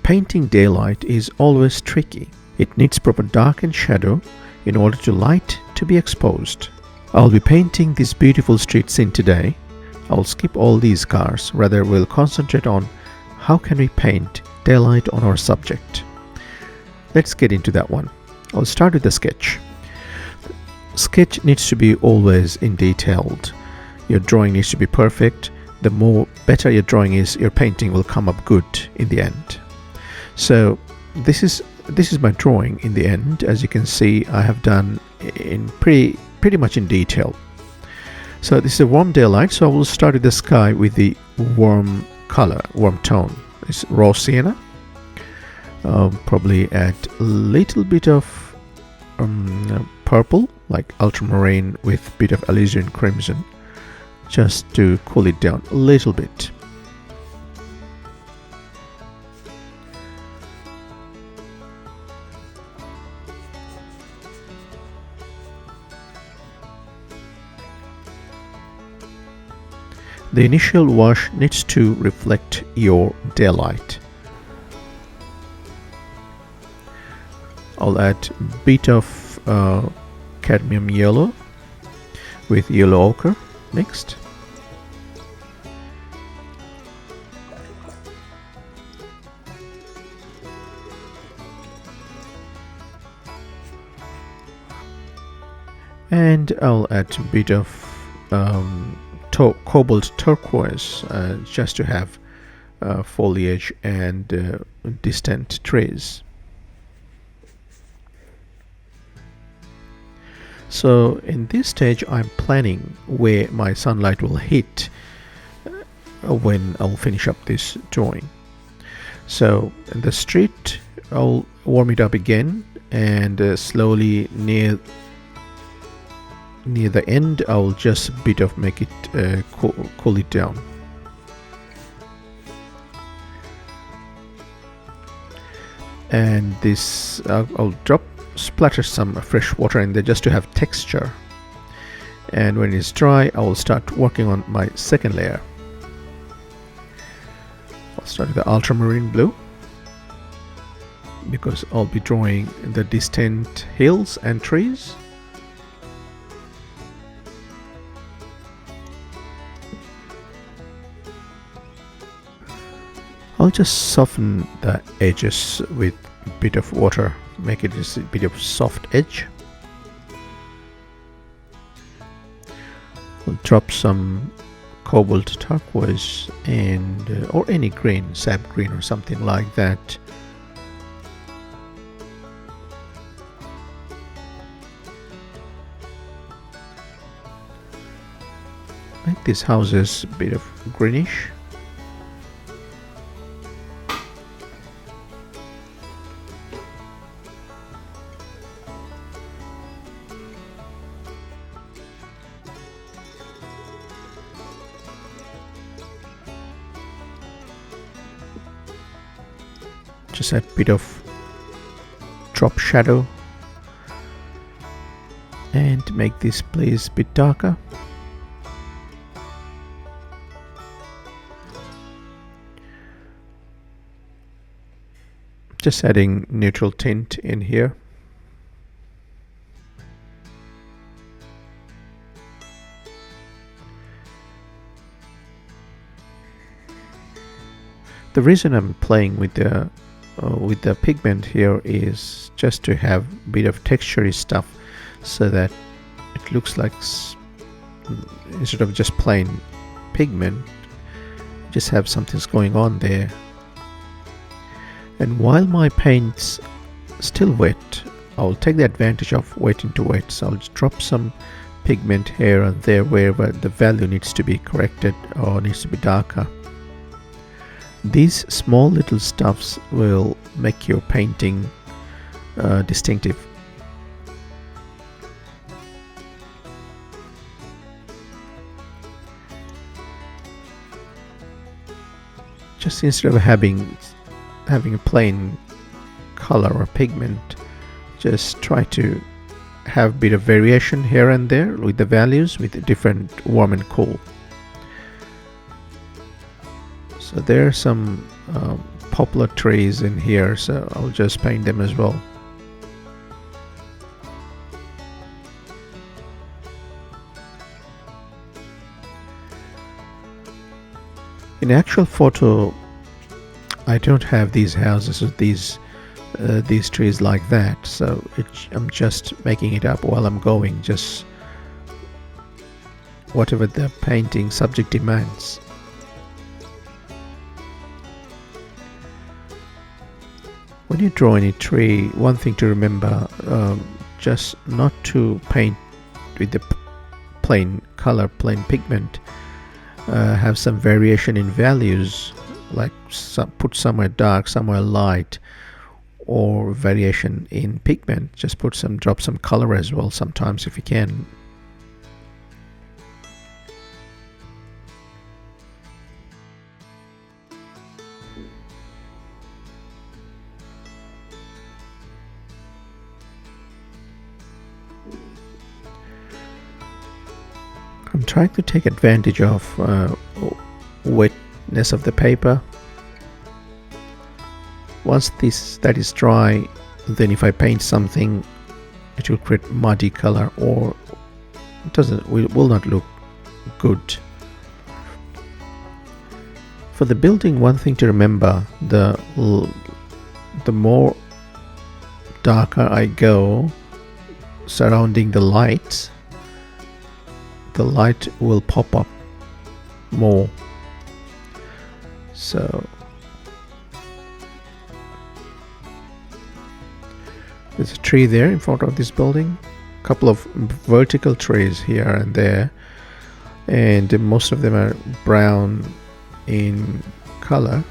Painting daylight is always tricky. It needs proper dark and shadow in order to light to be exposed. I'll be painting this beautiful street scene today. I'll skip all these cars, rather we'll concentrate on how can we paint daylight on our subject. Let's get into that one. I'll start with the sketch. Sketch needs to be always in detailed. Your drawing needs to be perfect. The more better your drawing is, your painting will come up good in the end. So this is my drawing in the end. As you can see, I have done in pretty much in detail. So this is a warm daylight, so I will start with the sky with the warm color, warm tone. It's raw sienna. Probably add a little bit of purple, like ultramarine with a bit of alizarin crimson, just to cool it down a little bit. The initial wash needs to reflect your daylight. I'll add a bit of cadmium yellow with yellow ochre mixed. And I'll add a bit of cobalt turquoise just to have foliage and distant trees. So in this stage I'm planning where my sunlight will hit when I'll finish up this drawing. So in the street I'll warm it up again, and slowly near the end I'll just bit of make it cool it down. And this I'll splatter some fresh water in there just to have texture, and when it's dry I will start working on my second layer. I'll start with the ultramarine blue because I'll be drawing the distant hills and trees. I'll just soften the edges with a bit of water, make it just a bit of soft edge. We'll drop some cobalt turquoise and or any green, sap green or something like that. Make these houses a bit of greenish. Just add a bit of drop shadow and make this place a bit darker. Just adding neutral tint in here. The reason I'm playing with the pigment here is just to have a bit of texture stuff, so that it looks like instead of just plain pigment, just have something's going on there. And while my paint's still wet, I'll take the advantage of wet into wet, so I'll just drop some pigment here and there wherever the value needs to be corrected or needs to be darker. These small little stuffs will make your painting distinctive. Just instead of having a plain color or pigment, just try to have a bit of variation here and there with the values, with the different warm and cool. So there are some poplar trees in here, so I'll just paint them as well. In actual photo, I don't have these houses or these trees like that, so I'm just making it up while I'm going, just whatever the painting subject demands. When you draw any tree, one thing to remember, just not to paint with the plain color, plain pigment. Have some variation in values, like put somewhere dark, somewhere light, or variation in pigment. Just drop some color as well sometimes if you can. I'm trying to take advantage of wetness of the paper. Once that is dry, then if I paint something, it will create muddy color, or will not look good. For the building, one thing to remember, the more darker I go surrounding the light will pop up more. So there's a tree there in front of this building, a couple of vertical trees here and there, and most of them are brown in color.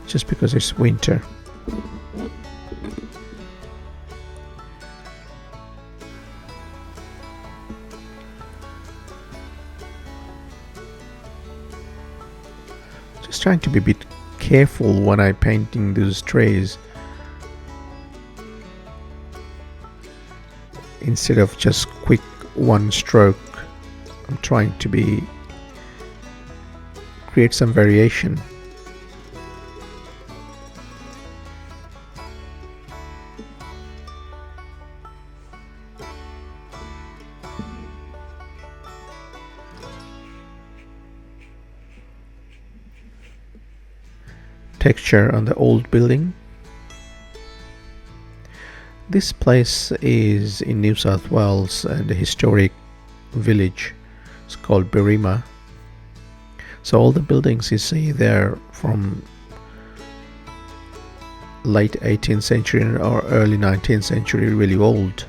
Just because it's winter. Just trying to be a bit careful when I'm painting those trees, instead of just quick one stroke. I'm trying to create some variation. Texture on the old building. This place is in New South Wales and a historic village. It's called Berrima. So all the buildings you see there from late 18th century or early 19th century, really old.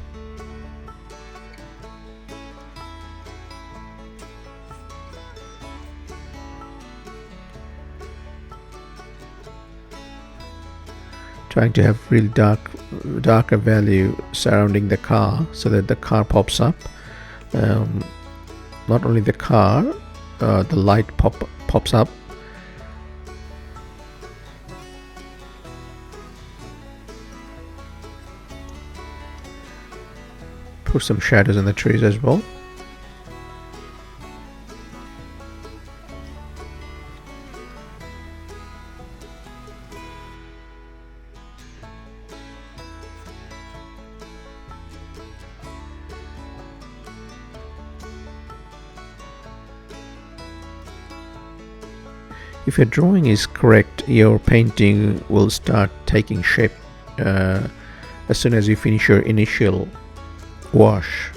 Trying to have really darker value surrounding the car, so that the car pops up. Not only the car, the light pops up. Put some shadows in the trees as well. If your drawing is correct, your painting will start taking shape as soon as you finish your initial wash.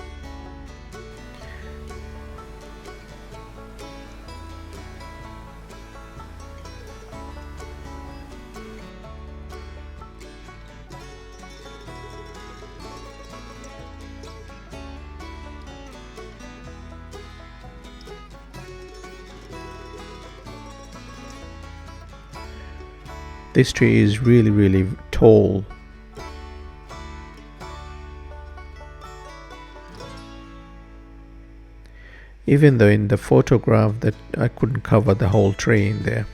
This tree is really tall. Even though in the photograph that I couldn't cover the whole tree in there.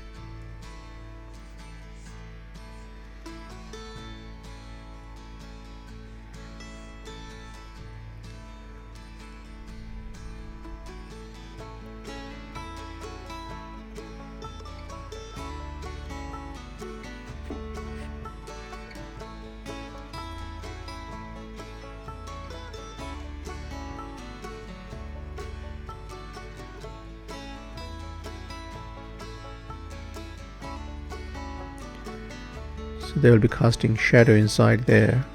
So they will be casting shadow inside there.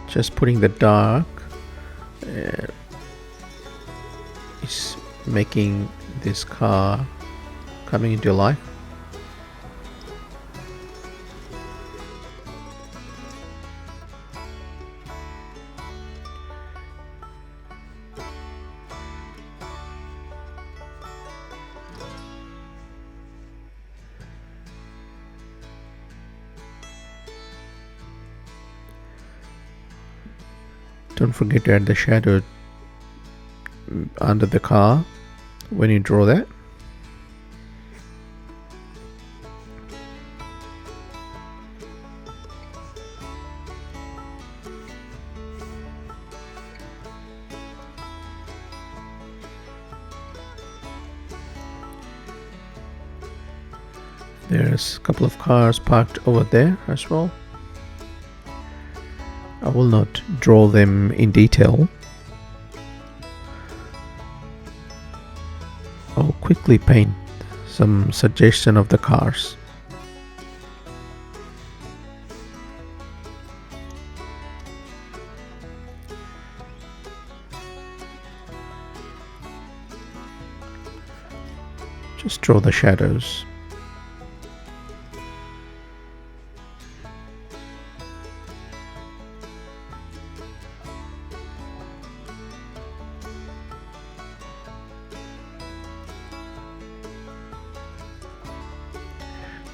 Just putting the dark is making this car coming into life. Don't forget to add the shadow under the car when you draw that. There's a couple of cars parked over there as well. I will not draw them in detail. I'll quickly paint some suggestion of the cars. Just draw the shadows.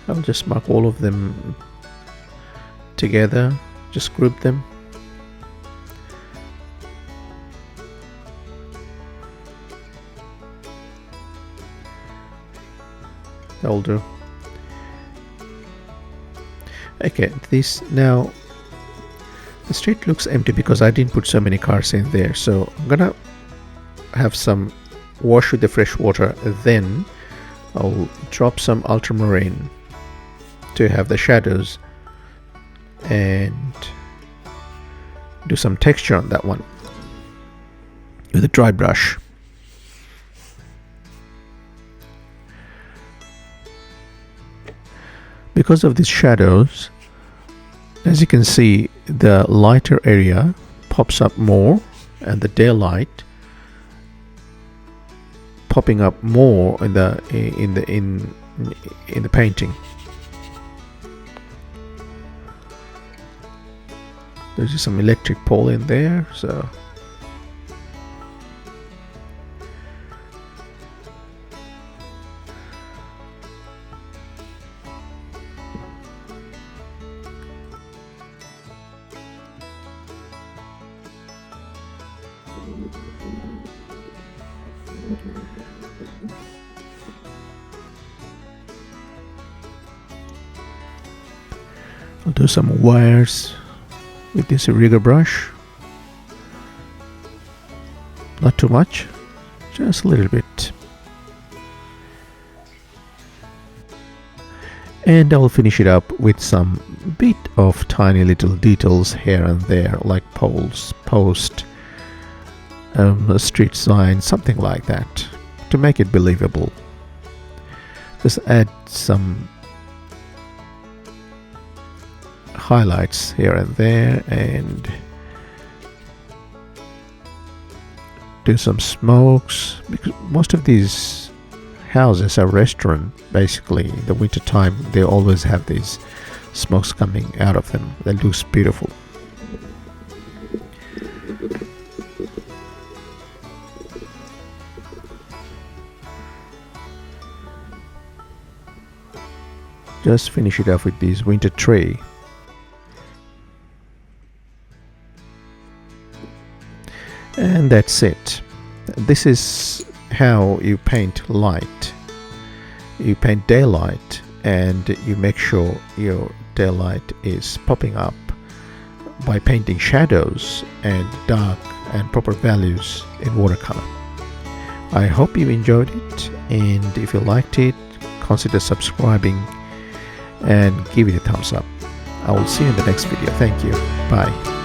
I'll just mark all of them together, just group them. That'll do. Okay, this now the street looks empty because I didn't put so many cars in there, so I'm gonna have some wash with the fresh water, then I'll drop some ultramarine to have the shadows and do some texture on that one with a dry brush. Because of these shadows, as you can see, the lighter area pops up more and the daylight popping up more in the painting. There's just some electric pole in there, so I'll do some wires with this irrigator brush. Not too much, just a little bit. And I'll finish it up with some bit of tiny little details here and there, like poles, post, a street sign, something like that, to make it believable. Just add some highlights here and there and do some smokes, because most of these houses are restaurant. Basically in the winter time they always have these smokes coming out of them. That looks beautiful. Just finish it off with this winter tree. And that's it. This is how you paint light. You paint daylight and you make sure your daylight is popping up by painting shadows and dark and proper values in watercolor. I hope you enjoyed it, and if you liked it, consider subscribing and give it a thumbs up. I will see you in the next video. Thank you. Bye.